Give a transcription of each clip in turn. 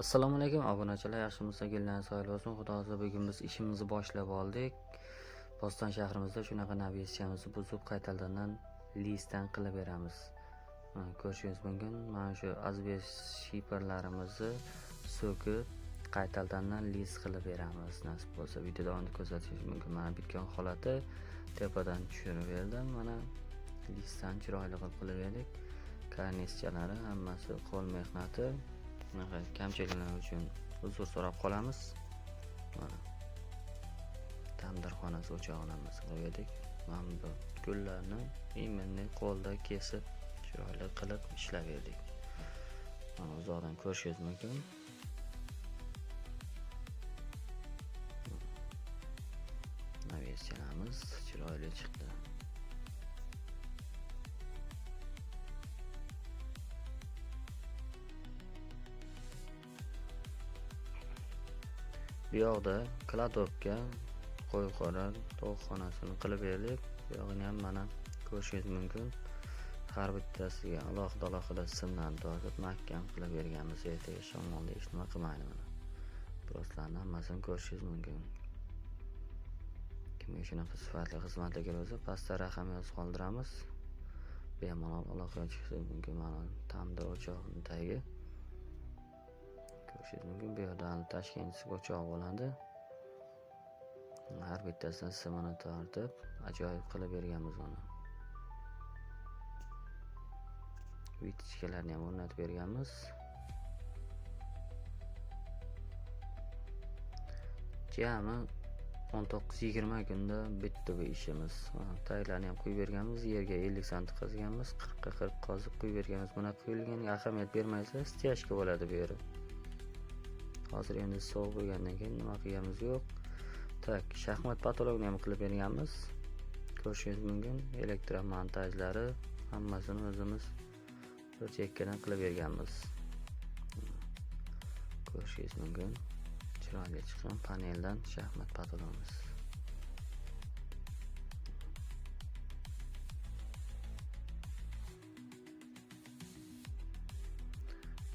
Assalomu alaykum obunachilar, yaxshimisiz? Kelganingizga xayr bo'lsin. Xudo xolisa bugun biz ishimizni boshlab oldik. Boston shahrimizda shunaqa navigatsiyamizni buzib qaytadan listdan qilib beramiz. Ko'rishingiz mumkin. Mana shu azbest shiperlarimizni so'kib qaytadan list qilib beramiz. Nasib bo'lsa videoda uni ko'rsatishingiz mumkin. Mana bitgan holati tepadan tushirib berdim. Mana listdan chiroyli qilib berdik. Karnischalari hammasi qo'l mehnati. Kamchiliklar uchun uzr so'rab qolamiz. Mana tandirxonasi o'chog'ini qilib edik. Mana bu gullarni iminni qo'lda kesib chiroyli qilib ishlab berdik. Mana uzoqdan ko'rishingiz mumkin. Navigatsiyamiz chiroyli chiqdi. Bu yoqda kladovka qo'yqora to'g'xonasini qilib berdik. Bu yog'ini ham mana ko'rishingiz mumkin. Har bittasiga alohida simlarni tortib mahkam qilib berganmiz. Ertaga shamolda hech nima qilmaydi mana. Proslarni hammasini ko'rishingiz mumkin. Kimga shunaqa sifatli xizmatlar kerak bo'lsa, pastda raqam yozib qoldiramiz. Bemalol aloqaga chiqishingiz mumkin. Mana tandir o'chog'ining tagi. Ko'rishingiz mumkin. Bu yerda Toshkent o'choq bo'ladi. Har bittasidan simini tortib ajoyib qilib berganmiz uni. Vitichkalarni ham o'rnatib berganmiz. Jami 19-20 kunda bitdi bu ishimiz. Taylarni ham qo'yib berganmiz. Yerga 50 sm qazganmiz. 40 ga 40 qozib qo'yib berganmiz. Buna qo'yilganiga ahamiyat bermaysiz, stiyashka bo'ladi bu yeri. Hozir endi sovuq bo'lgandan keyin nima qilganimiz yo'q. Tak, shaxmat patologini ham qilib berganmiz. Ko'rishingiz mumkin. Elektromontajlari hammasini o'zimiz bir chekkadan qilib berganmiz. Ko'rishingiz mumkin. Chiroyli chiqqan paneldan shaxmat patologimiz.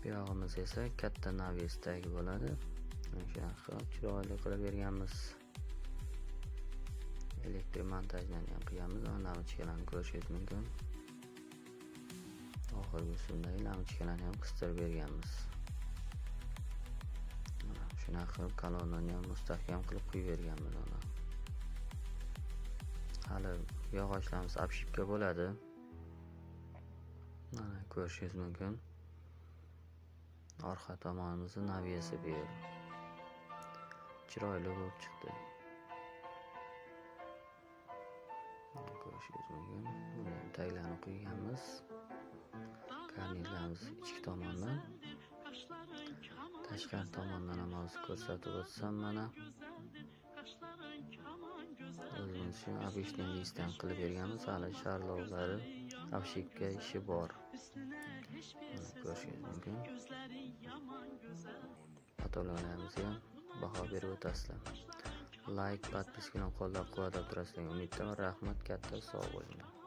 Bu yog'imiz esa katta navigatsiyadagi bo'ladi. Shunaqa chiroyli qilib berganmiz. Elektr montajlarni ham qilganmiz. Navigatsiyalarni ko'rishingiz mumkin. Oxirgi usuldagi navigatsiyalarni ham qistirib berganmiz. Shunaqa qilib kolonnani ham mustahkam qilib qo'yib berganmiz ona. Hali yog'ochlarimiz obshipka bo'ladi. Mana ko'rishingiz mumkin. Orqa tomonimizni naviyasi bu yer. Chiroyli bo'lib chiqdi. Ko'rishingiz mumkin. Buni taglarni qo'yganmiz. Karnizlarimiz ichki tomondan. Tashqari tomondan ham hozir ko'rsatib o'tsam mana. O'zimiz uchun obishni listdan qilib berganmiz. Hali sharlovlari obshipka ishi bor. Ko'rishingiz mumkin. Patologlarimizga baho berib o'tasizlar. Like, podpiska bilan qo'llab-quvvatlab turasizlar. Umiddaman. Rahmat, katta sog' bo'linglar.